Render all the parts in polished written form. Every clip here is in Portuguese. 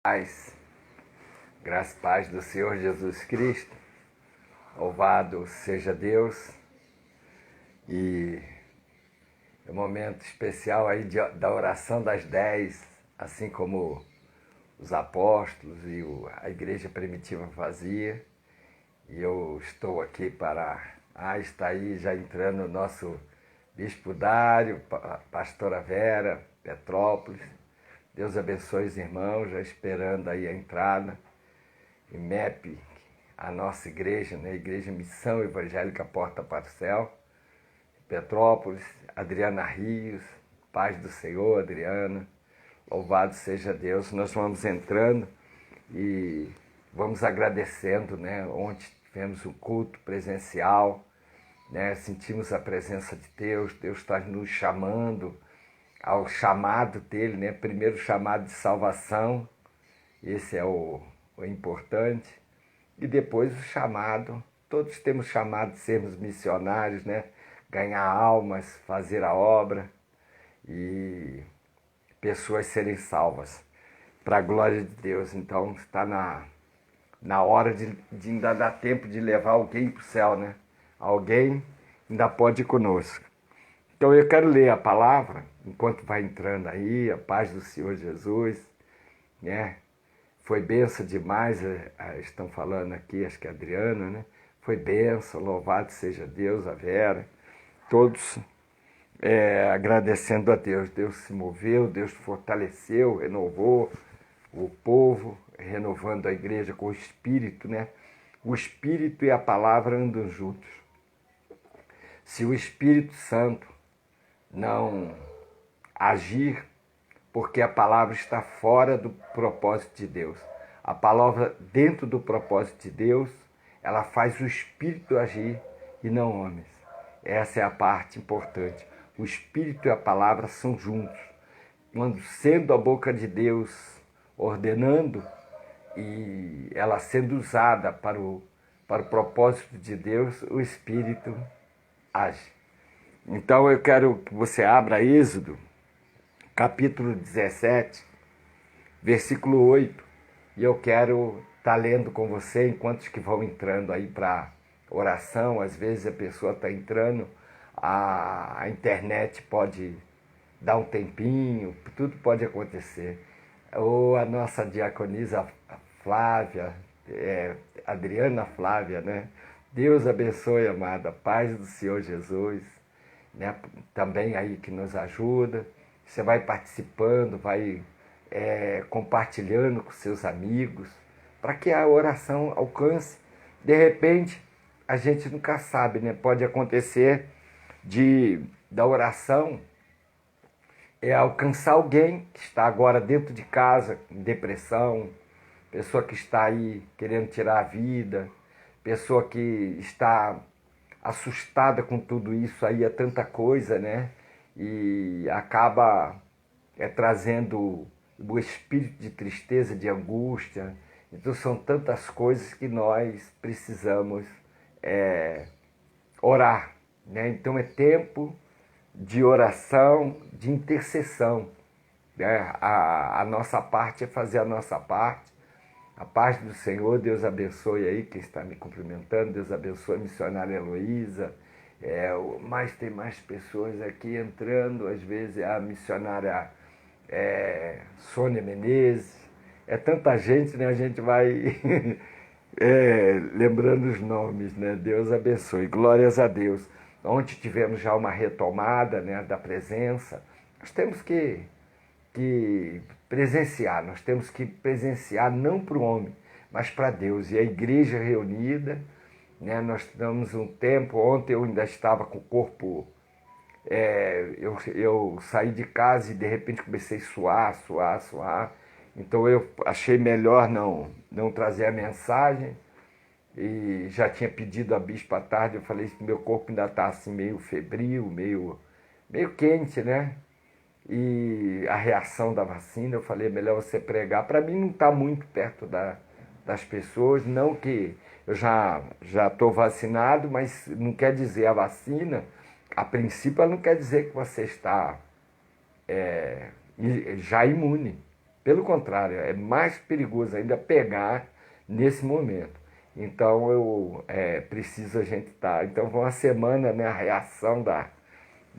Paz, graça e paz do Senhor Jesus Cristo, louvado seja Deus. E é um momento especial aí da oração das 10, assim como os apóstolos e a igreja primitiva fazia. E eu estou aqui está aí já entrando o nosso Bispo Dário, Pastora Vera, Petrópolis. Deus abençoe os irmãos, já esperando aí a entrada. IMEP, a nossa igreja, né? Igreja Missão Evangélica Porta para o Céu, Petrópolis, Adriana Rios, paz do Senhor, Adriana, louvado seja Deus. Nós vamos entrando e vamos agradecendo, né? Ontem tivemos um culto presencial, né? Sentimos a presença de Deus, Deus está nos chamando ao chamado dele, né? Primeiro chamado de salvação, esse é o importante, e depois o chamado, todos temos chamado de sermos missionários, né? Ganhar almas, fazer a obra e pessoas serem salvas, para a glória de Deus. Então está na hora de ainda dar tempo de levar alguém para o céu, né? Alguém ainda pode ir conosco. Então eu quero ler a palavra, enquanto vai entrando aí, a paz do Senhor Jesus, né? Foi benção demais, estão falando aqui, acho que é a Adriana, né? Foi benção, louvado seja Deus, a Vera, todos agradecendo a Deus. Deus se moveu, Deus fortaleceu, renovou o povo, renovando a igreja com o Espírito, né? O Espírito e a palavra andam juntos. Se o Espírito Santo não agir, porque a palavra está fora do propósito de Deus. A palavra dentro do propósito de Deus, ela faz o Espírito agir e não homens. Essa é a parte importante. O Espírito e a palavra são juntos. Quando sendo a boca de Deus ordenando e ela sendo usada para o propósito de Deus, o Espírito age. Então eu quero que você abra Êxodo, capítulo 17, versículo 8, e eu quero estar lendo com você enquanto que vão entrando aí para oração. Às vezes a pessoa está entrando, a internet pode dar um tempinho, tudo pode acontecer. Ou a nossa diaconisa Flávia, Adriana Flávia, né? Deus abençoe, amada, paz do Senhor Jesus, né? Também aí que nos ajuda. Você vai participando, vai compartilhando com seus amigos, para que a oração alcance. De repente, a gente nunca sabe, né? Pode acontecer da oração alcançar alguém que está agora dentro de casa, em depressão, pessoa que está aí querendo tirar a vida, pessoa que está assustada com tudo isso aí, é tanta coisa, né? E acaba trazendo o espírito de tristeza, de angústia. Então são tantas coisas que nós precisamos orar, né? Então é tempo de oração, de intercessão, né? A nossa parte é fazer a nossa parte. A paz do Senhor, Deus abençoe aí quem está me cumprimentando, Deus abençoe a missionária Heloísa, mas tem mais pessoas aqui entrando, às vezes a missionária Sônia Menezes, é tanta gente, né? A gente vai lembrando os nomes, né? Deus abençoe, glórias a Deus. Ontem tivemos já uma retomada, né, da presença. Nós temos que presenciar, nós temos que presenciar não para o homem, mas para Deus. E a igreja reunida, né, nós estamos um tempo, ontem eu ainda estava com o corpo, eu saí de casa e de repente comecei a suar, então eu achei melhor não trazer a mensagem, e já tinha pedido a bispa à tarde, eu falei que meu corpo ainda está assim meio febril, meio quente, né? E a reação da vacina, eu falei, melhor você pregar. Para mim não está muito perto das pessoas, não que eu já estou vacinado, mas não quer dizer a vacina, a princípio ela não quer dizer que você está já imune. Pelo contrário, é mais perigoso ainda pegar nesse momento. Então, preciso a gente estar. Então, foi uma semana, né, a reação da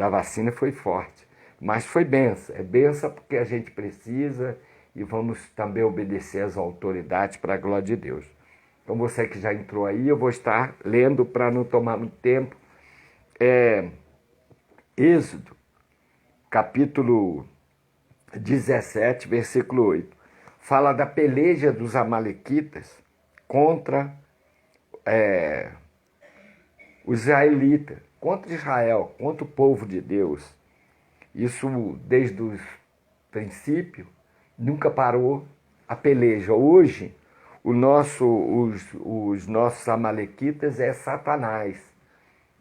vacina foi forte. Mas foi benção. É benção porque a gente precisa e vamos também obedecer às autoridades para a glória de Deus. Então, você que já entrou aí, eu vou estar lendo para não tomar muito tempo. Êxodo, capítulo 17, versículo 8. Fala da peleja dos amalequitas contra os israelitas, contra Israel, contra o povo de Deus. Isso desde o princípio, nunca parou a peleja. Hoje, os nossos amalequitas é Satanás,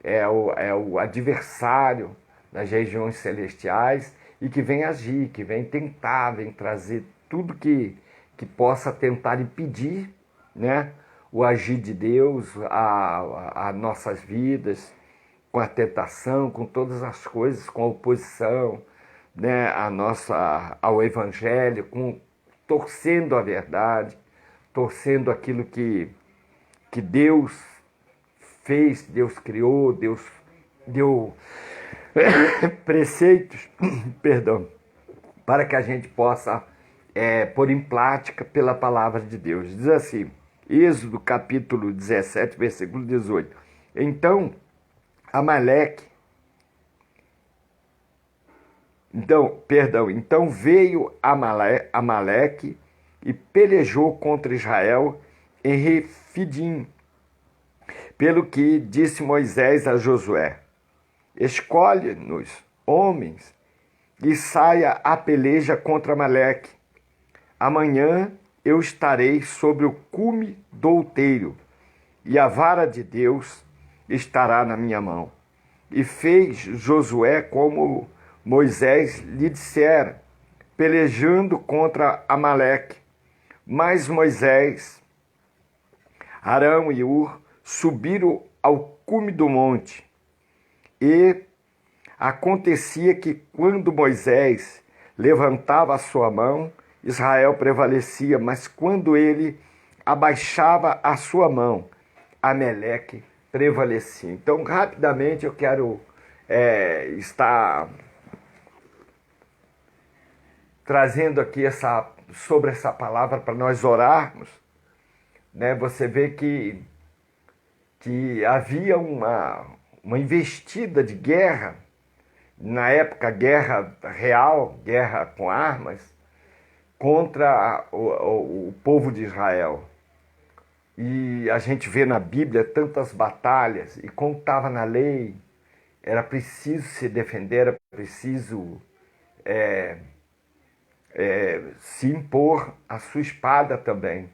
é o adversário das regiões celestiais e que vem agir, que vem tentar, vem trazer tudo que possa tentar impedir, né, o agir de Deus, a nossas vidas, com a tentação, com todas as coisas, com a oposição, né, ao Evangelho, torcendo a verdade, torcendo aquilo que Deus fez, Deus criou, Deus deu preceitos, perdão, para que a gente possa pôr em prática pela palavra de Deus. Diz assim, Êxodo capítulo 17, versículo 18. Então veio Amaleque e pelejou contra Israel em Refidim, pelo que disse Moisés a Josué: escolhe-nos homens e saia a peleja contra Amaleque. Amanhã eu estarei sobre o cume do outeiro, e a vara de Deus estará na minha mão. E fez Josué como Moisés lhe dissera, pelejando contra Amaleque. Mas Moisés, Arão e Ur subiram ao cume do monte. E acontecia que quando Moisés levantava a sua mão, Israel prevalecia, mas quando ele abaixava a sua mão, Amaleque prevalecia. Então, rapidamente, eu quero estar trazendo aqui sobre essa palavra para nós orarmos. Né? Você vê que havia uma investida de guerra, na época guerra real, guerra com armas, contra o povo de Israel. E a gente vê na Bíblia tantas batalhas, e como estava na lei, era preciso se defender, era preciso se impor a sua espada também.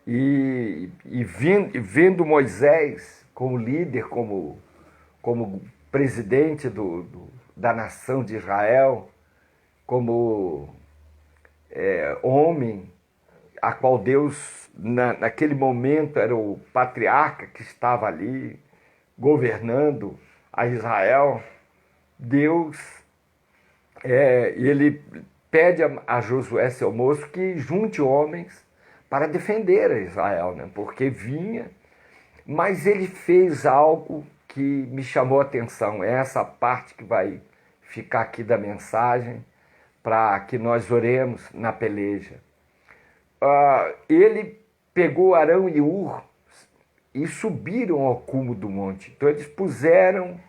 E vendo Moisés como líder, como presidente da nação de Israel, como homem, a qual Deus, naquele momento, era o patriarca que estava ali, governando a Israel, Deus, ele pede a Josué, seu moço, que junte homens para defender a Israel, né? Porque vinha, mas ele fez algo que me chamou a atenção, é essa parte que vai ficar aqui da mensagem, para que nós oremos na peleja. Ele pegou Arão e Ur e subiram ao cume do monte. Então eles puseram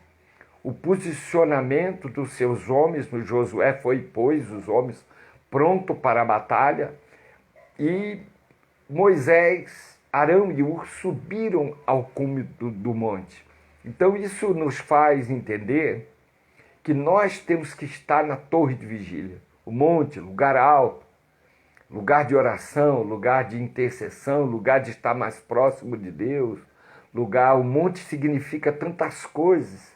o posicionamento dos seus homens, no Josué pôs os homens pronto para a batalha, e Moisés, Arão e Ur subiram ao cume do monte. Então isso nos faz entender que nós temos que estar na torre de vigília, o monte, lugar alto, lugar de oração, lugar de intercessão, lugar de estar mais próximo de Deus, o monte significa tantas coisas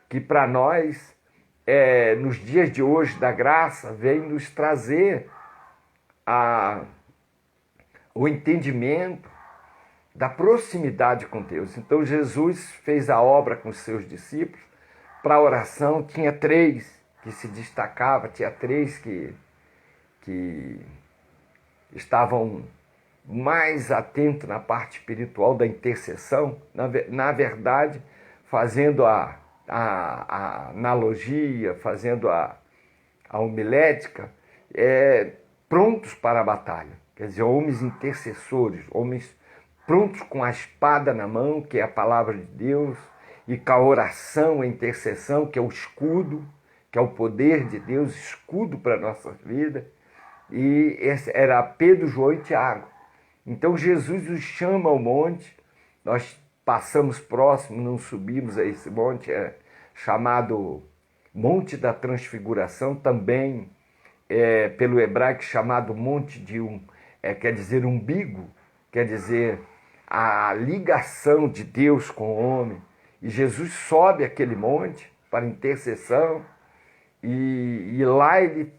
que para nós, nos dias de hoje da graça, vem nos trazer o entendimento da proximidade com Deus. Então Jesus fez a obra com os seus discípulos. Para a oração tinha 3 que se destacavam, tinha 3 que estavam mais atentos na parte espiritual da intercessão, na verdade, fazendo a analogia, fazendo a homilética, prontos para a batalha. Quer dizer, homens intercessores, homens prontos com a espada na mão, que é a palavra de Deus, e com a oração, a intercessão, que é o escudo, que é o poder de Deus, escudo para a nossa vida. E esse era Pedro, João e Tiago. Então Jesus os chama ao monte, nós passamos próximo, não subimos a esse monte, chamado Monte da Transfiguração, também pelo hebraico chamado Monte de quer dizer umbigo, quer dizer a ligação de Deus com o homem. E Jesus sobe aquele monte para intercessão, e lá ele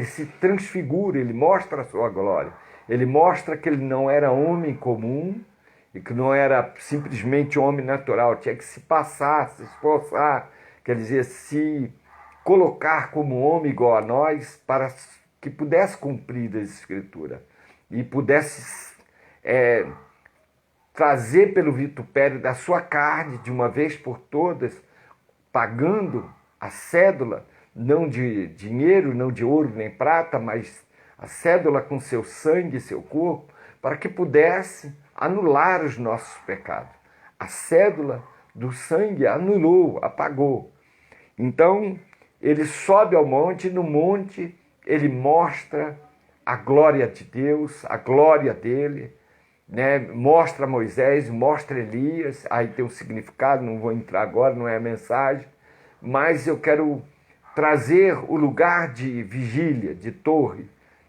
se transfigura, ele mostra a sua glória. Ele mostra que ele não era homem comum e que não era simplesmente homem natural, tinha que se passar, se esforçar, quer dizer, se colocar como homem igual a nós para que pudesse cumprir a Escritura e pudesse trazer pelo vitupério da sua carne, de uma vez por todas, pagando a cédula, não de dinheiro, não de ouro nem prata, mas a cédula com seu sangue e seu corpo, para que pudesse anular os nossos pecados. A cédula do sangue anulou, apagou. Então, ele sobe ao monte, e no monte ele mostra a glória de Deus, a glória dele, né? Mostra Moisés, mostra Elias, aí tem um significado, não vou entrar agora, não é a mensagem, mas eu quero trazer o lugar de vigília, de torre,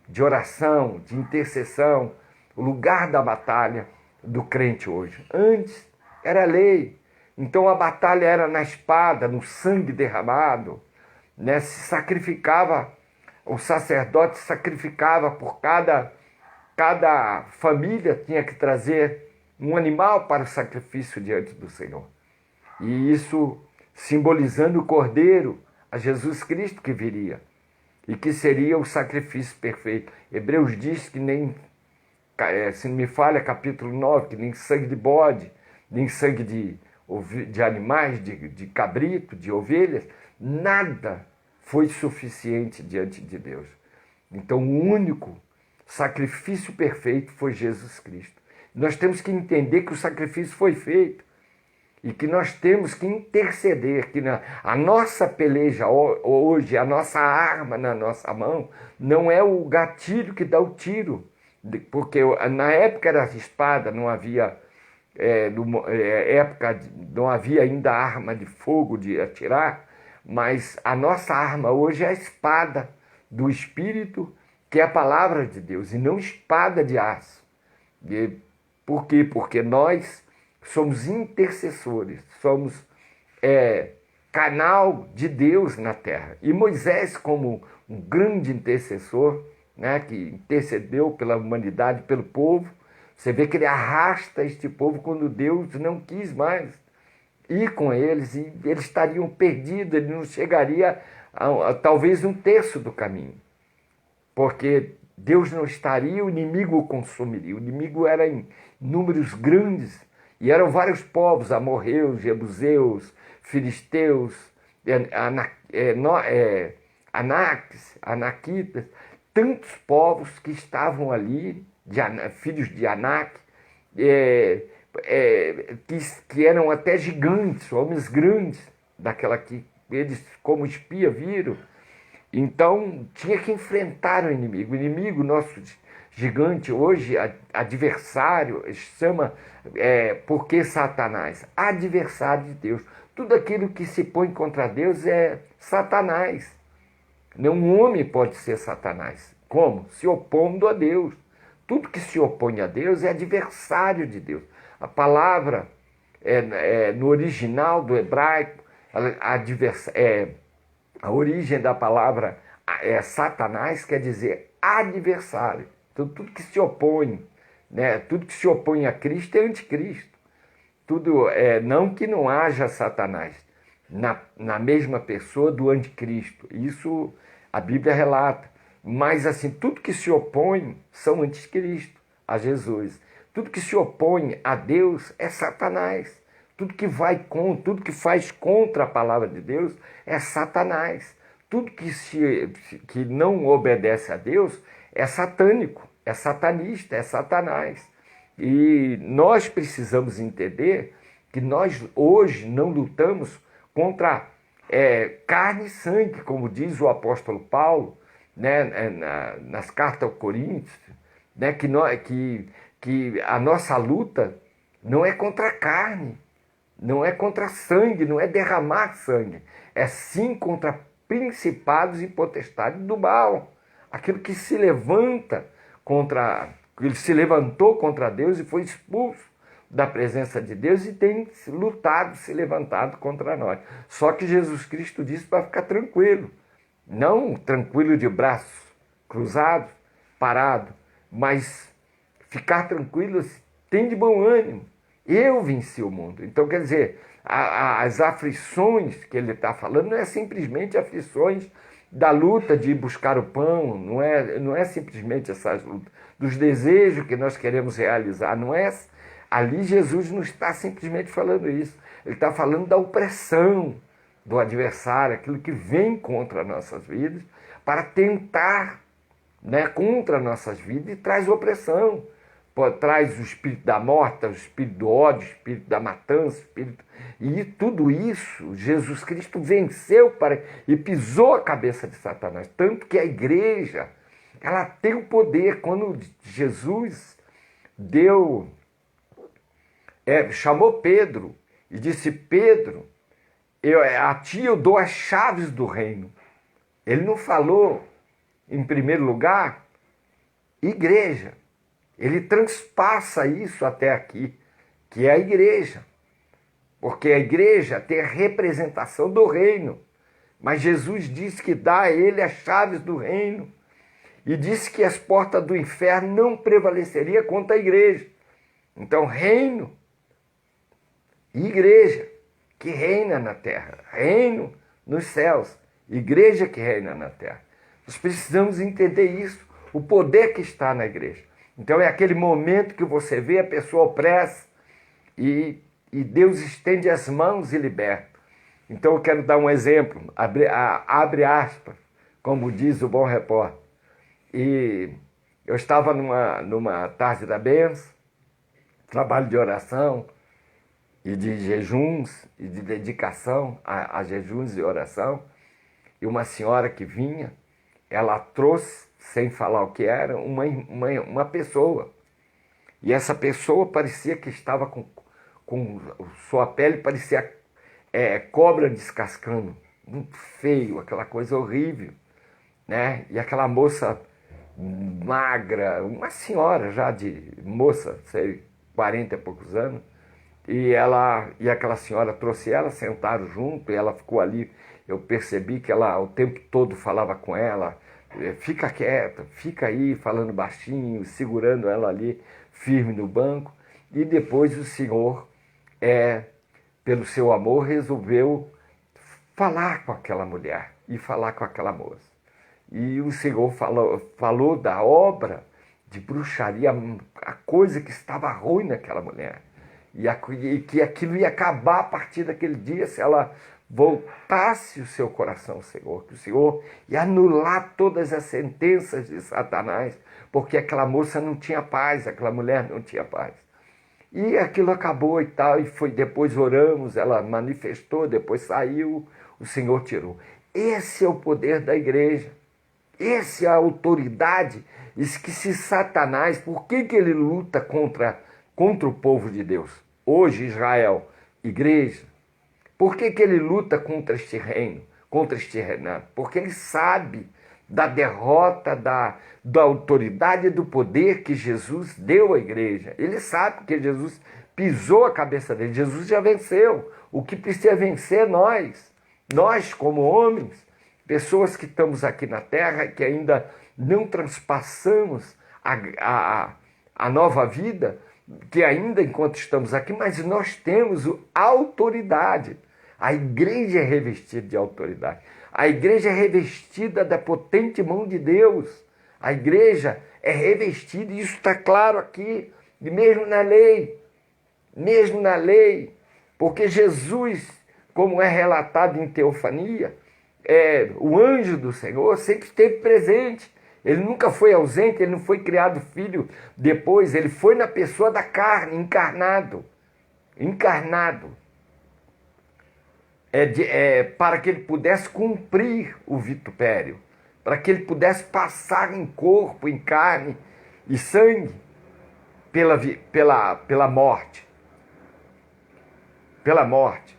de oração, de intercessão, o lugar da batalha do crente hoje. Antes era lei, então a batalha era na espada, no sangue derramado, né? Se sacrificava, o sacerdote sacrificava por cada família, tinha que trazer um animal para o sacrifício diante do Senhor. E isso simbolizando o Cordeiro, a Jesus Cristo que viria e que seria o sacrifício perfeito. Hebreus diz que nem, se não me falha, capítulo 9, que nem sangue de bode, nem sangue de animais, de cabrito, de ovelhas, nada foi suficiente diante de Deus. Então o único sacrifício perfeito foi Jesus Cristo. Nós temos que entender que o sacrifício foi feito e que nós temos que interceder, que a nossa peleja hoje, a nossa arma na nossa mão, não é o gatilho que dá o tiro, porque na época era espada, não havia não havia ainda arma de fogo de atirar, mas a nossa arma hoje é a espada do Espírito, que é a palavra de Deus, e não espada de aço. Por quê? Porque nós somos intercessores, somos canal de Deus na terra. E Moisés, como um grande intercessor, né, que intercedeu pela humanidade, pelo povo, você vê que ele arrasta este povo quando Deus não quis mais ir com eles, e eles estariam perdidos, ele não chegaria a talvez um terço do caminho, porque Deus não estaria, o inimigo o consumiria. O inimigo era em números grandes, e eram vários povos, amorreus, jebuseus, filisteus, anaquitas, tantos povos que estavam ali, filhos de Anak, que eram até gigantes, homens grandes, daquela que eles, como espia, viram. Então, tinha que enfrentar o inimigo. O inimigo, nosso gigante hoje, adversário, chama, por que Satanás? Adversário de Deus. Tudo aquilo que se põe contra Deus é Satanás. Nenhum homem pode ser Satanás. Como? Se opondo a Deus. Tudo que se opõe a Deus é adversário de Deus. A palavra, no original do hebraico, a origem da palavra Satanás quer dizer adversário. Então, tudo que se opõe, né, tudo que se opõe a Cristo é anticristo. Tudo, não que não haja Satanás na mesma pessoa do anticristo. Isso a Bíblia relata. Mas assim, tudo que se opõe são anticristo a Jesus. Tudo que se opõe a Deus é Satanás. Tudo que vai contra, tudo que faz contra a palavra de Deus é Satanás. Tudo que não obedece a Deus é satânico, é satanista, é Satanás. E nós precisamos entender que nós hoje não lutamos contra carne e sangue, como diz o apóstolo Paulo, né, nas cartas aos Coríntios, né, que a nossa luta não é contra a carne, não é contra sangue, não é derramar sangue, é sim contra principados e potestades do mal, aquilo que se levanta contra, ele se levantou contra Deus e foi expulso da presença de Deus e tem lutado, se levantado contra nós. Só que Jesus Cristo disse para ficar tranquilo, não tranquilo de braços cruzados, parado, mas ficar tranquilo, tem de bom ânimo. Eu venci o mundo. Então, quer dizer, as aflições que ele está falando não é simplesmente aflições da luta de buscar o pão, não é simplesmente essas lutas, dos desejos que nós queremos realizar, não é. Ali Jesus não está simplesmente falando isso, ele está falando da opressão do adversário, aquilo que vem contra nossas vidas, para tentar, né, contra nossas vidas e traz opressão. Traz o espírito da morte, o espírito do ódio, o espírito da matança, e tudo isso Jesus Cristo venceu e pisou a cabeça de Satanás. Tanto que a igreja, ela tem o poder. Quando Jesus chamou Pedro e disse: Pedro, a ti eu dou as chaves do reino. Ele não falou, em primeiro lugar, igreja. Ele transpassa isso até aqui, que é a igreja. Porque a igreja tem a representação do reino. Mas Jesus disse que dá a ele as chaves do reino. E disse que as portas do inferno não prevaleceriam contra a igreja. Então, reino e igreja que reina na terra. Reino nos céus. Igreja que reina na terra. Nós precisamos entender isso. O poder que está na igreja. Então é aquele momento que você vê a pessoa opressa e Deus estende as mãos e liberta. Então eu quero dar um exemplo, abre aspas, como diz o bom repórter. E eu estava numa tarde da bênção, trabalho de oração e de jejuns e de dedicação a jejuns e oração, e uma senhora que vinha, ela trouxe, sem falar o que era, uma pessoa. E essa pessoa parecia que estava com sua pele, parecia cobra descascando. Muito feio, aquela coisa horrível, né? E aquela moça magra, uma senhora já moça, sei, 40 e poucos anos, e aquela senhora trouxe ela, sentaram junto, e ela ficou ali. Eu percebi que ela o tempo todo falava com ela: fica quieta, fica aí, falando baixinho, segurando ela ali, firme no banco. E depois o Senhor, pelo seu amor, resolveu falar com aquela mulher e falar com aquela moça. E o Senhor falou da obra de bruxaria, a coisa que estava ruim naquela mulher. E que aquilo ia acabar a partir daquele dia se ela voltasse o seu coração ao Senhor, que o Senhor ia anular todas as sentenças de Satanás, porque aquela moça não tinha paz, aquela mulher não tinha paz. E aquilo acabou e tal, e depois oramos, ela manifestou, depois saiu, o Senhor tirou. Esse é o poder da igreja, essa é a autoridade. Isso que se Satanás, por que ele luta contra o povo de Deus? Hoje, Israel, igreja, por que ele luta contra este reino, contra este reinado? Porque ele sabe da derrota, da autoridade e do poder que Jesus deu à igreja. Ele sabe que Jesus pisou a cabeça dele, Jesus já venceu. O que precisa vencer é nós como homens, pessoas que estamos aqui na terra, que ainda não transpassamos a nova vida, que ainda enquanto estamos aqui, mas nós temos autoridade. A igreja é revestida de autoridade. A igreja é revestida da potente mão de Deus. A igreja é revestida, e isso está claro aqui, e mesmo na lei, porque Jesus, como é relatado em Teofania, o anjo do Senhor sempre esteve presente. Ele nunca foi ausente, ele não foi criado filho depois, ele foi na pessoa da carne, encarnado. Para que ele pudesse cumprir o vitupério, para que ele pudesse passar em corpo, em carne e sangue pela morte. Pela morte.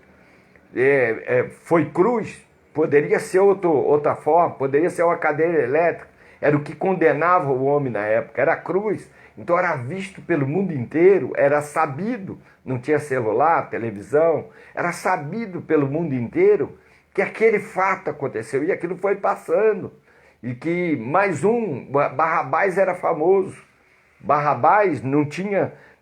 Foi cruz, poderia ser outra forma, poderia ser uma cadeira elétrica, era o que condenava o homem na época, era a cruz. Então era visto pelo mundo inteiro, era sabido, não tinha celular, televisão, era sabido pelo mundo inteiro que aquele fato aconteceu e aquilo foi passando. E que mais Barrabás era famoso. Barrabás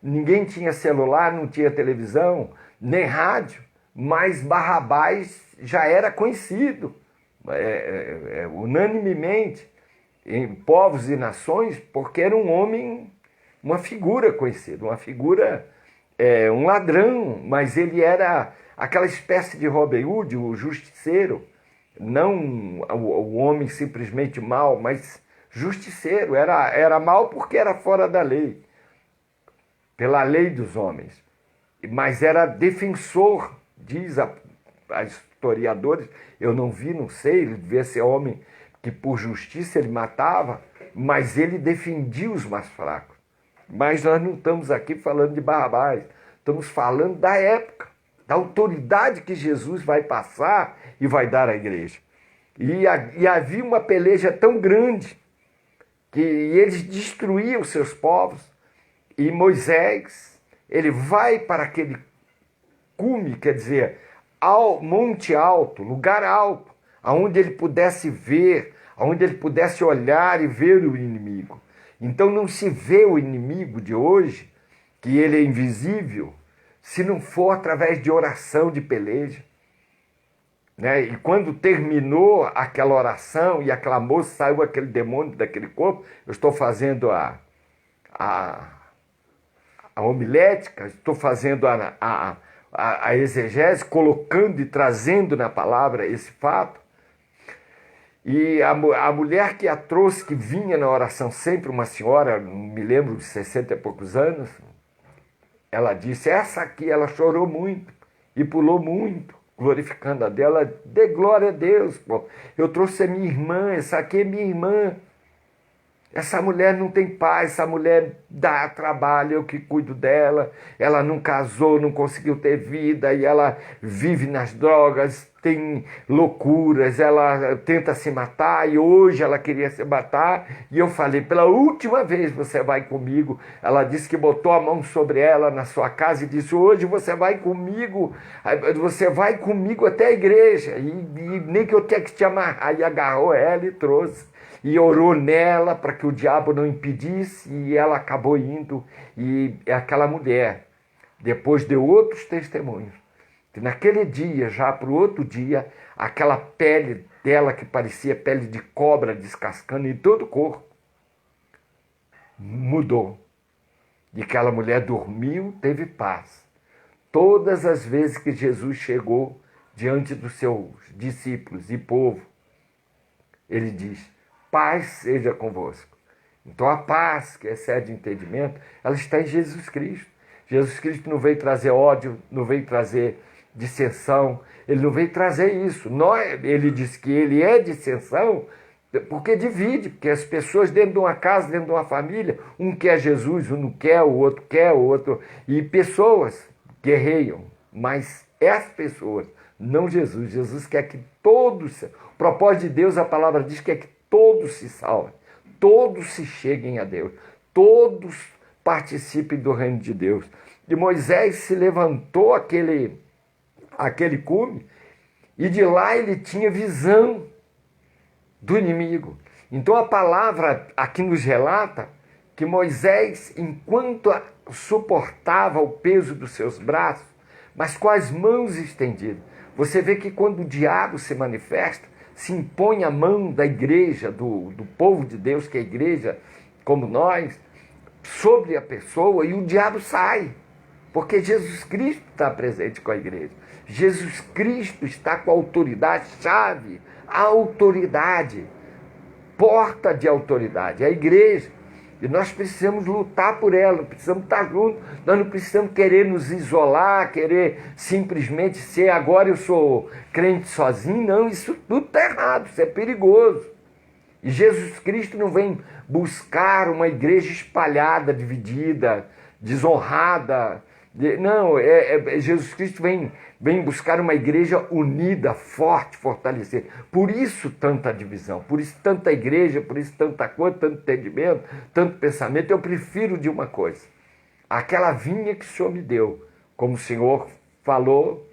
ninguém tinha celular, não tinha televisão, nem rádio, mas Barrabás já era conhecido unanimemente em povos e nações, porque era um homem, uma figura conhecida, uma figura, um ladrão, mas ele era aquela espécie de Robin Hood, o justiceiro, não o homem simplesmente mau, mas justiceiro, era mau porque era fora da lei, pela lei dos homens, mas era defensor, diz a historiadores, eu não vi, não sei, ele devia ser homem que por justiça ele matava, mas ele defendia os mais fracos. Mas nós não estamos aqui falando de Barrabás, estamos falando da época, da autoridade que Jesus vai passar e vai dar à igreja. E havia uma peleja tão grande que eles destruíam os seus povos, e Moisés, ele vai para aquele cume, quer dizer, ao monte alto, lugar alto, aonde ele pudesse ver, aonde ele pudesse olhar e ver o inimigo. Então não se vê o inimigo de hoje, que ele é invisível, se não for através de oração, de peleja. Né? E quando terminou aquela oração e aquela moça, saiu aquele demônio daquele corpo, eu estou fazendo a homilética, estou fazendo a exegese, colocando e trazendo na palavra esse fato. E a mulher que a trouxe, que vinha na oração sempre, uma senhora, me lembro de 60 e poucos anos, ela disse, essa aqui, ela chorou muito e pulou muito, glorificando a Deus. Ela, dê glória a Deus, pô. Eu trouxe a minha irmã, essa aqui é minha irmã. Essa mulher não tem paz, essa mulher dá trabalho, eu que cuido dela, ela não casou, não conseguiu ter vida, e ela vive nas drogas, tem loucuras, ela tenta se matar, e hoje ela queria se matar, e eu falei, pela última vez você vai comigo. Ela disse que botou a mão sobre ela na sua casa e disse, hoje você vai comigo até a igreja, e nem que eu tenha que te amarrar. E agarrou ela e trouxe. E orou nela para que o diabo não impedisse, e ela acabou indo. E aquela mulher, depois deu outros testemunhos, que naquele dia, já para o outro dia, aquela pele dela que parecia pele de cobra descascando em todo o corpo, mudou. E aquela mulher dormiu, teve paz. Todas as vezes que Jesus chegou diante dos seus discípulos e povo, ele diz, paz seja convosco. Então a paz, que excede entendimento, ela está em Jesus Cristo. Jesus Cristo não veio trazer ódio, não veio trazer dissensão, ele não veio trazer isso. Ele diz que ele é dissensão porque divide, porque as pessoas dentro de uma casa, dentro de uma família, um quer Jesus, um não quer, o outro, e pessoas guerreiam, mas as pessoas, não Jesus. Jesus quer que todos, o propósito de Deus, a palavra diz que é que todos se salvem, todos se cheguem a Deus, todos participem do reino de Deus. E Moisés se levantou aquele cume, e de lá ele tinha visão do inimigo. Então a palavra aqui nos relata que Moisés, enquanto suportava o peso dos seus braços, mas com as mãos estendidas, você vê que quando o diabo se manifesta, se impõe a mão da igreja, do povo de Deus, que é a igreja como nós, sobre a pessoa, e o diabo sai. Porque Jesus Cristo está presente com a igreja. Jesus Cristo está com a autoridade, chave, a autoridade, porta de autoridade, a igreja. E nós precisamos lutar por ela, precisamos estar juntos, nós não precisamos querer nos isolar, querer simplesmente ser, agora eu sou crente sozinho, não, isso tudo está errado, isso é perigoso. E Jesus Cristo não vem buscar uma igreja espalhada, dividida, desonrada. Não, Jesus Cristo vem buscar uma igreja unida, forte, fortalecida. Por isso tanta divisão, por isso tanta igreja, por isso tanta coisa, tanto entendimento, tanto pensamento. Eu prefiro de uma coisa, aquela vinha que o Senhor me deu, como o Senhor falou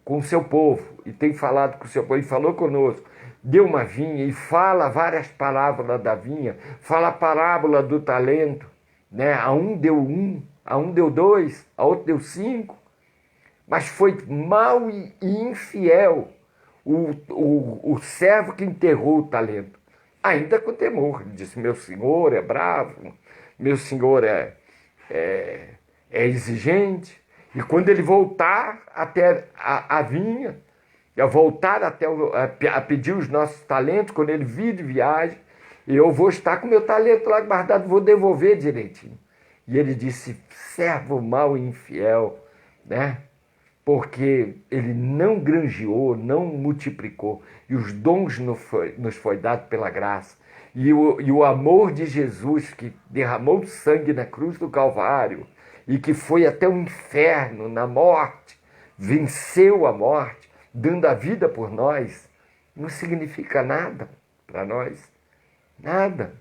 com o seu povo, e tem falado com o seu povo, e falou conosco. Deu uma vinha e fala várias parábolas da vinha, fala a parábola do talento, né? A um deu 1, a um deu 2, a outro deu 5, mas foi mau e infiel o servo que enterrou o talento, ainda com temor. Ele disse: meu senhor é bravo, meu senhor é exigente, e quando ele voltar até a vinha, a voltar a pedir os nossos talentos, quando ele vir de viagem, eu vou estar com meu talento lá guardado, vou devolver direitinho. E ele disse: servo mau e infiel, né? Porque ele não granjeou, não multiplicou, e os dons nos foi dado pela graça. E o amor de Jesus, que derramou sangue na cruz do Calvário, e que foi até o inferno, na morte, venceu a morte, dando a vida por nós, não significa nada para nós. Nada.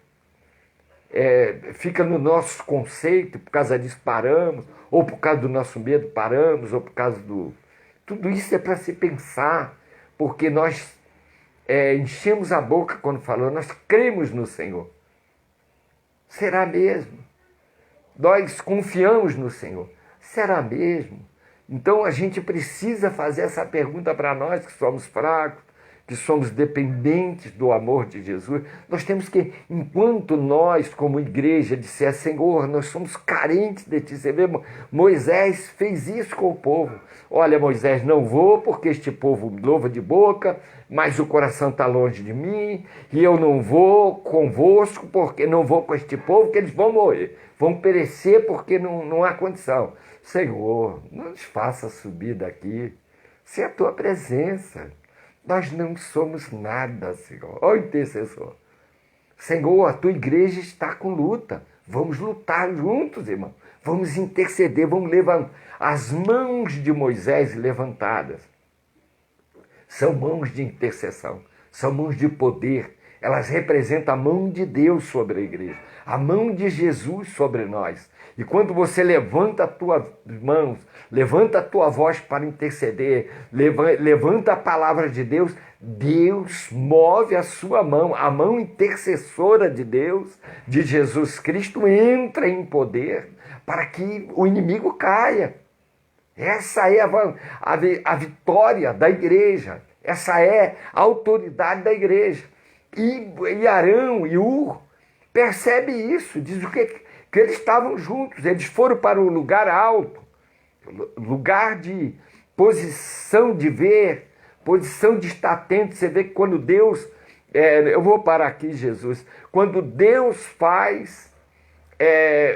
Fica no nosso conceito, por causa disso paramos, ou por causa do nosso medo paramos, ou por causa do... Tudo isso é para se pensar, porque nós enchemos a boca quando falamos, nós cremos no Senhor. Será mesmo? Nós confiamos no Senhor. Será mesmo? Então a gente precisa fazer essa pergunta para nós que somos fracos, que somos dependentes do amor de Jesus. Nós temos que, enquanto nós, como igreja, disser: Senhor, nós somos carentes de Ti. Você vê, Moisés fez isso com o povo. Olha, Moisés, não vou porque este povo louva de boca, mas o coração está longe de mim, e eu não vou convosco, porque não vou com este povo, que eles vão morrer, vão perecer porque não há condição. Senhor, não nos faça subir daqui sem a Tua presença. Nós não somos nada, Senhor. Ó intercessor. Senhor, a Tua igreja está com luta. Vamos lutar juntos, irmão. Vamos interceder, vamos levantar. As mãos de Moisés levantadas são mãos de intercessão, são mãos de poder. Elas representam a mão de Deus sobre a igreja, a mão de Jesus sobre nós. E quando você levanta as tuas mãos, levanta a tua voz para interceder, levanta a palavra de Deus, Deus move a sua mão, a mão intercessora de Deus, de Jesus Cristo, entra em poder para que o inimigo caia. Essa é a vitória da igreja, essa é a autoridade da igreja. E Arão e Ur percebe isso, diz o que eles estavam juntos, eles foram para um lugar alto, lugar de posição de ver, posição de estar atento. Você vê que quando Deus, eu vou parar aqui, Jesus, quando Deus faz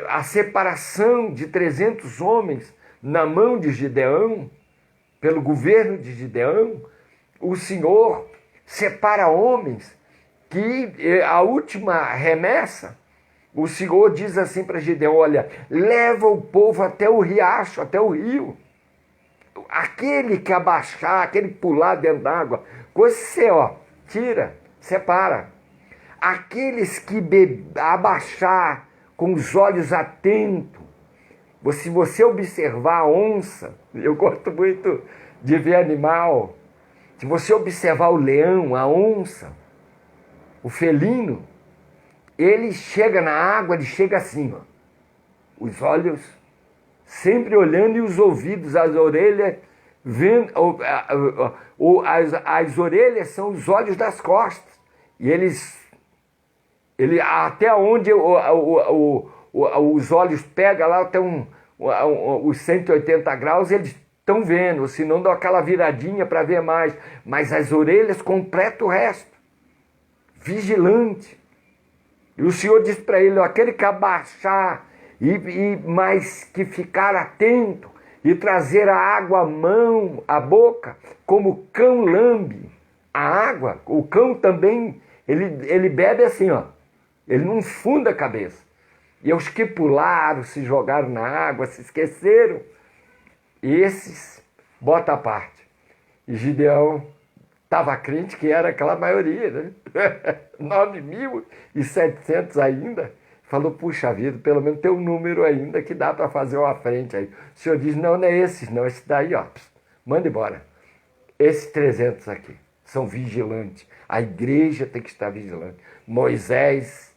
a separação de 300 homens na mão de Gideão, pelo governo de Gideão, o Senhor separa homens que a última remessa, o Senhor diz assim para Gideão: olha, leva o povo até o riacho, até o rio. Aquele que abaixar, aquele que pular dentro d'água, você, tira, separa. Aqueles que abaixar com os olhos atentos, se você observar a onça, eu gosto muito de ver animal, se você observar o leão, a onça, o felino, ele chega na água, ele chega assim, os olhos sempre olhando e os ouvidos, as orelhas vendo, as orelhas são os olhos das costas. E ele até onde os olhos pegam lá, até os 180 graus, eles estão vendo, se não dão aquela viradinha para ver mais. Mas as orelhas completam o resto. Vigilante. E o Senhor disse para ele, aquele que abaixar, mas que ficar atento, e trazer a água à mão, à boca, como o cão lambe a água. O cão também, ele bebe assim, ó. Ele não funda a cabeça. E os que pularam, se jogaram na água, se esqueceram, esses bota à parte. E Gideão estava crente que era aquela maioria, né? 9.700 ainda. Falou, puxa vida, pelo menos tem um número ainda que dá para fazer uma frente aí. O Senhor diz, não é esses, não, esse daí, ó, manda embora. Esses 300 aqui são vigilantes. A igreja tem que estar vigilante. Moisés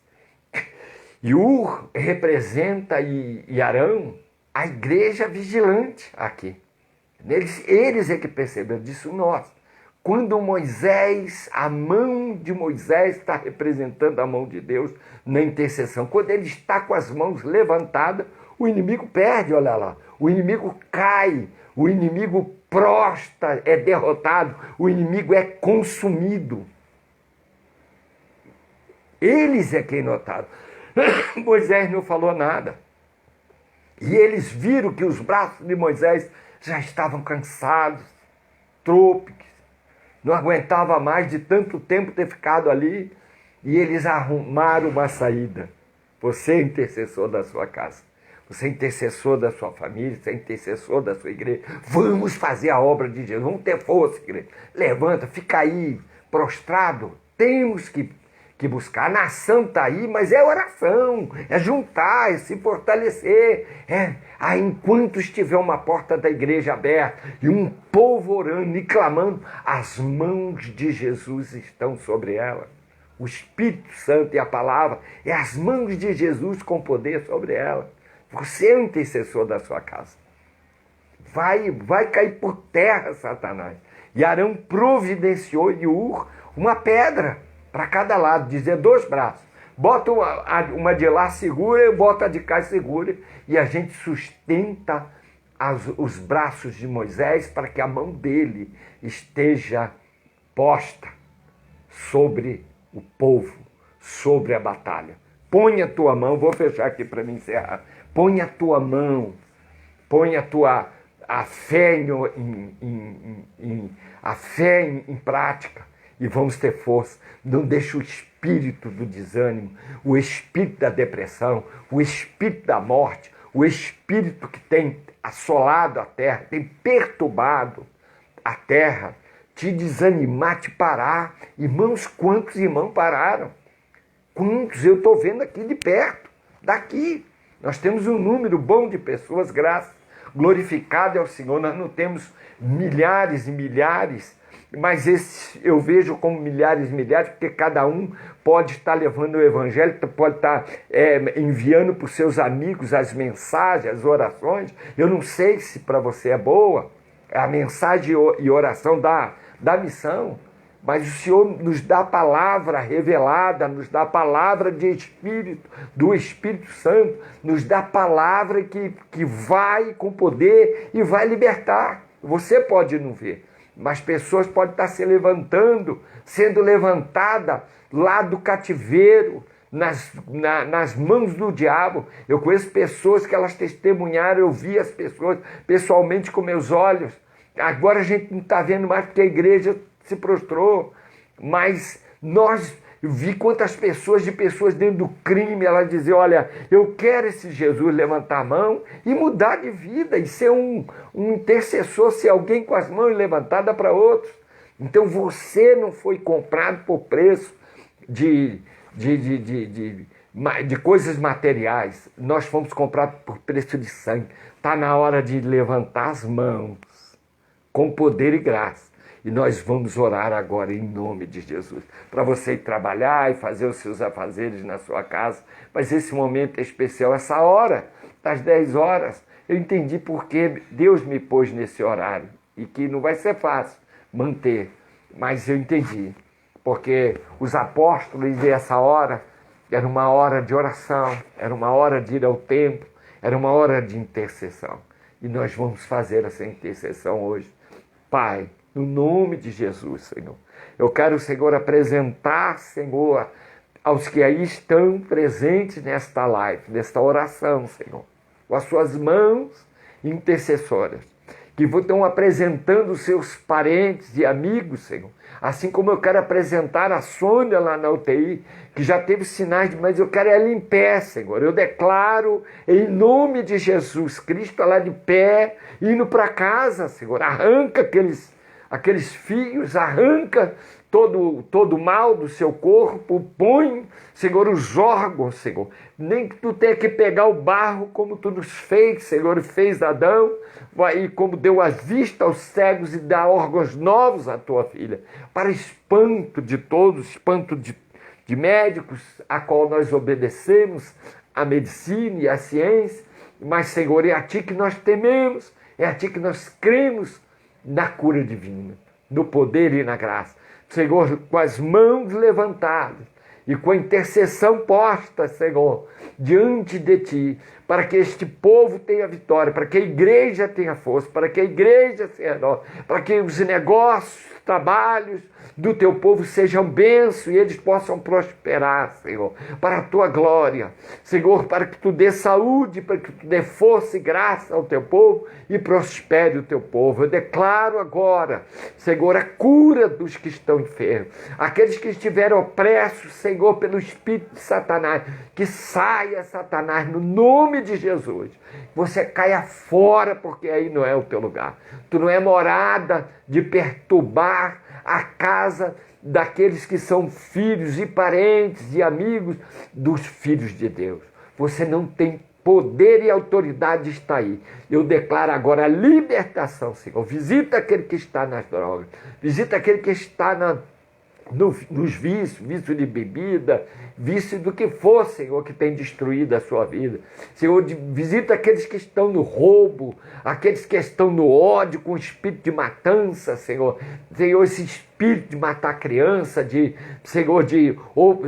e Ur representa e Arão, a igreja vigilante aqui. Eles é que perceberam disso nós. Quando Moisés, a mão de Moisés está representando a mão de Deus na intercessão. Quando ele está com as mãos levantadas, o inimigo perde, olha lá. O inimigo cai, o inimigo prostra, é derrotado, o inimigo é consumido. Eles é quem notaram. Moisés não falou nada. E eles viram que os braços de Moisés já estavam cansados, trôpegos. Não aguentava mais de tanto tempo ter ficado ali. E eles arrumaram uma saída. Você é intercessor da sua casa. Você é intercessor da sua família. Você é intercessor da sua igreja. Vamos fazer a obra de Jesus. Vamos ter força, igreja. Levanta, fica aí, prostrado. Temos que buscar. A nação está aí, mas é oração. É juntar, é se fortalecer. Enquanto estiver uma porta da igreja aberta e um povo orando e clamando, as mãos de Jesus estão sobre ela. O Espírito Santo e a palavra é as mãos de Jesus com poder sobre ela. Você é o intercessor da sua casa. Vai cair por terra, Satanás. E Arão providenciou de Ur uma pedra para cada lado, dizer 2 braços. Bota uma de lá segura e bota a de cá segura. E a gente sustenta os braços de Moisés para que a mão dele esteja posta sobre o povo, sobre a batalha. Põe a tua mão, vou fechar aqui para me encerrar. Põe a tua mão, põe a fé em prática e vamos ter força. Não deixe o espírito do desânimo, o espírito da depressão, o espírito da morte, o espírito que tem assolado a terra, tem perturbado a terra, te desanimar, te parar. Irmãos, quantos irmãos pararam? Quantos? Eu estou vendo aqui de perto, daqui. Nós temos um número bom de pessoas, graças, glorificado é o Senhor. Nós não temos milhares e milhares, mas esses eu vejo como milhares e milhares, porque cada um pode estar levando o evangelho, pode estar enviando para os seus amigos as mensagens, as orações. Eu não sei se para você é boa a mensagem e oração da missão, mas o Senhor nos dá a palavra revelada, nos dá a palavra de Espírito, do Espírito Santo, nos dá a palavra que vai com poder e vai libertar. Você pode não ver, mas pessoas podem estar se levantando, sendo levantada lá do cativeiro, nas mãos do diabo. Eu conheço pessoas que elas testemunharam, eu vi as pessoas pessoalmente com meus olhos. Agora a gente não está vendo mais porque a igreja se prostrou, mas vi quantas pessoas dentro do crime, elas diziam, olha, eu quero esse Jesus levantar a mão e mudar de vida, e ser um intercessor, ser alguém com as mãos levantadas para outros. Então você não foi comprado por preço de coisas materiais, nós fomos comprados por preço de sangue. Está na hora de levantar as mãos com poder e graça. E nós vamos orar agora em nome de Jesus, para você ir trabalhar e fazer os seus afazeres na sua casa. Mas esse momento é especial, essa hora, das 10 horas, eu entendi porque Deus me pôs nesse horário. e que não vai ser fácil manter, mas eu entendi, porque os apóstolos dessa hora era uma hora de oração, era uma hora de ir ao templo, era uma hora de intercessão. E nós vamos fazer essa intercessão hoje. Pai, no nome de Jesus, Senhor, eu quero, Senhor, apresentar, Senhor, aos que aí estão presentes nesta live, nesta oração, Senhor, com as suas mãos intercessoras, que estão apresentando os seus parentes e amigos, Senhor. Assim como eu quero apresentar a Sônia lá na UTI, que já teve sinais, mas eu quero ela em pé, Senhor. Eu declaro, em nome de Jesus Cristo, ela de pé, indo para casa, Senhor. Arranca aqueles fios, arranca todo o mal do seu corpo, põe, Senhor, os órgãos, Senhor. Nem que tu tenha que pegar o barro como tu nos fez, Senhor, fez Adão, e como deu a vista aos cegos e dá órgãos novos à tua filha, para espanto de todos, espanto de médicos, a qual nós obedecemos, a medicina e a ciência, mas, Senhor, é a ti que nós tememos, é a ti que nós cremos na cura divina, no poder e na graça. Senhor, com as mãos levantadas e com a intercessão posta, Senhor, diante de ti, para que este povo tenha vitória, para que a igreja tenha força, para que a igreja seja nova, para que os negócios, trabalhos do teu povo sejam bênçãos e eles possam prosperar, Senhor, para a tua glória. Senhor, para que tu dê saúde, para que tu dê força e graça ao teu povo e prospere o teu povo. Eu declaro agora, Senhor, a cura dos que estão enfermos, aqueles que estiveram opressos, Senhor, pelo espírito de Satanás, que saia, Satanás, no nome de Jesus. Você caia fora, porque aí não é o teu lugar. Tu não é morada de perturbar a casa daqueles que são filhos e parentes e amigos dos filhos de Deus. Você não tem poder e autoridade de estar aí. Eu declaro agora a libertação, Senhor. Visita aquele que está nas drogas, visita aquele que está nos vícios, vício de bebida, vício do que for, Senhor, que tem destruído a sua vida. Senhor, visita aqueles que estão no roubo, aqueles que estão no ódio, com espírito de matança, Senhor. Senhor, esse espírito de matar criança, Senhor, de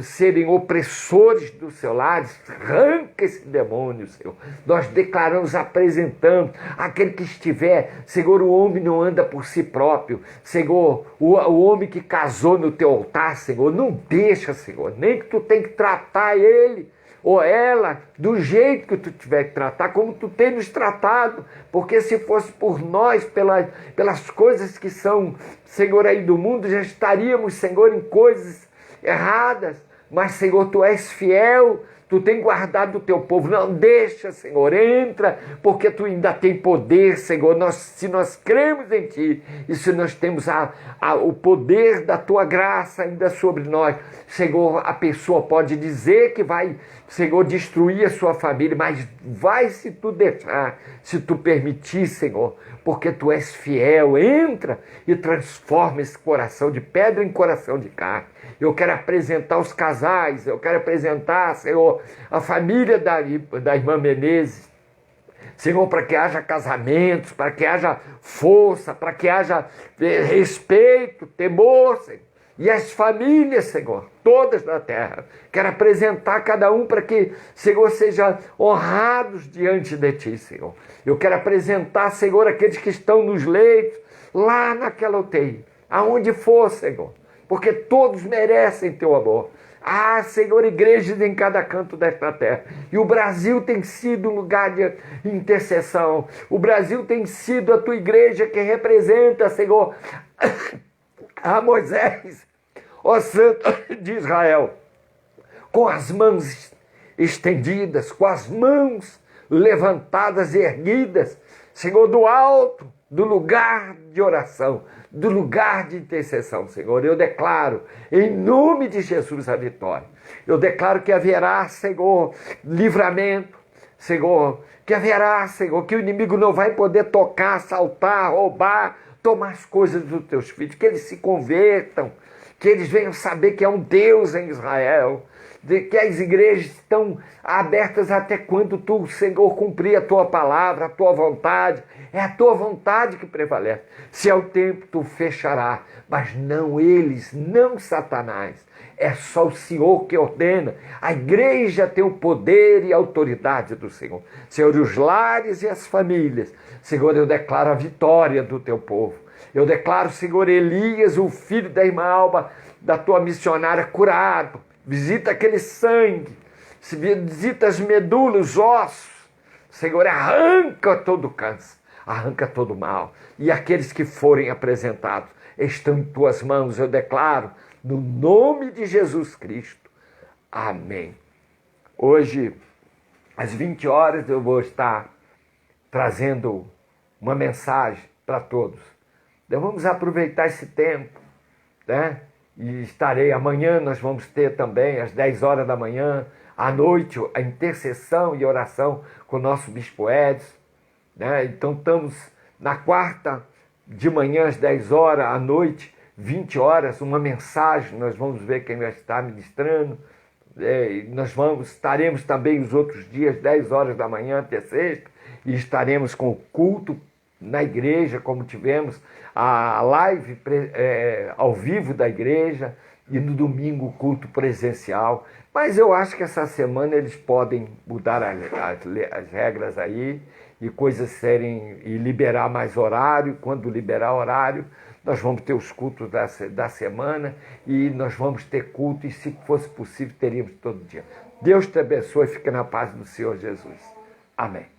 serem opressores do seu lar, arranca esse demônio, Senhor. Nós declaramos, apresentando aquele que estiver, Senhor, o homem não anda por si próprio, Senhor, o homem que casou no teu altar, Senhor, não deixa, Senhor, nem que tu tem que tratar ele ou ela do jeito que tu tiver que tratar, como tu tem nos tratado, porque se fosse por nós, pelas coisas que são, Senhor, aí do mundo, já estaríamos, Senhor, em coisas erradas, mas, Senhor, tu és fiel, tu tem guardado o teu povo, não deixa, Senhor, entra, porque tu ainda tem poder, Senhor, se nós cremos em ti, e se nós temos o poder da tua graça ainda sobre nós, Senhor, a pessoa pode dizer que vai, Senhor, destruir a sua família, mas vai se tu deixar, se tu permitir, Senhor, porque tu és fiel, entra e transforma esse coração de pedra em coração de carne. Eu quero apresentar os casais, eu quero apresentar, Senhor, a família da irmã Menezes, Senhor, para que haja casamentos, para que haja força, para que haja respeito, temor, Senhor. E as famílias, Senhor, todas na terra, quero apresentar cada um para que, Senhor, sejam honrados diante de Ti, Senhor. Eu quero apresentar, Senhor, aqueles que estão nos leitos, lá naquela UTI, aonde for, Senhor, porque todos merecem Teu amor. Ah, Senhor, igrejas em cada canto desta terra. E o Brasil tem sido um lugar de intercessão. O Brasil tem sido a Tua igreja que representa, Senhor, a Moisés, ó Santo de Israel, com as mãos estendidas, com as mãos levantadas e erguidas, Senhor, do alto, do lugar de oração, do lugar de intercessão, Senhor. Eu declaro, em nome de Jesus, a vitória. Eu declaro que haverá, Senhor, livramento, Senhor, que haverá, Senhor, que o inimigo não vai poder tocar, assaltar, roubar, tomar as coisas dos teus filhos, que eles se convertam, que eles venham saber que é um Deus em Israel, de que as igrejas estão abertas até quando tu, Senhor, cumprir a tua palavra, a tua vontade. É a tua vontade que prevalece. Se é o tempo, tu fechará, mas não eles, não Satanás. É só o Senhor que ordena. A igreja tem o poder e a autoridade do Senhor. Senhor, os lares e as famílias. Senhor, eu declaro a vitória do teu povo. Eu declaro, Senhor, Elias, o filho da irmã Alba, da tua missionária, curado. Visita aquele sangue. Visita as medulas, os ossos. Senhor, arranca todo o câncer. Arranca todo o mal. E aqueles que forem apresentados estão em tuas mãos. Eu declaro, no nome de Jesus Cristo. Amém. Hoje, às 20 horas, eu vou estar trazendo uma mensagem para todos. Então, vamos aproveitar esse tempo, né? E estarei amanhã, nós vamos ter também, às 10 horas da manhã, à noite, a intercessão e oração com o nosso Bispo Edson, né? Então, estamos na quarta de manhã, às 10 horas, à noite, 20 horas, uma mensagem, nós vamos ver quem vai estar ministrando. Estaremos também os outros dias, 10 horas da manhã até sexta, e estaremos com o culto na igreja, como tivemos a live ao vivo da igreja, e no domingo o culto presencial. Mas eu acho que essa semana eles podem mudar as regras aí, e coisas serem, e liberar mais horário. Quando liberar horário, nós vamos ter os cultos da semana, e nós vamos ter culto, e se fosse possível, teríamos todo dia. Deus te abençoe e fique na paz do Senhor Jesus. Amém.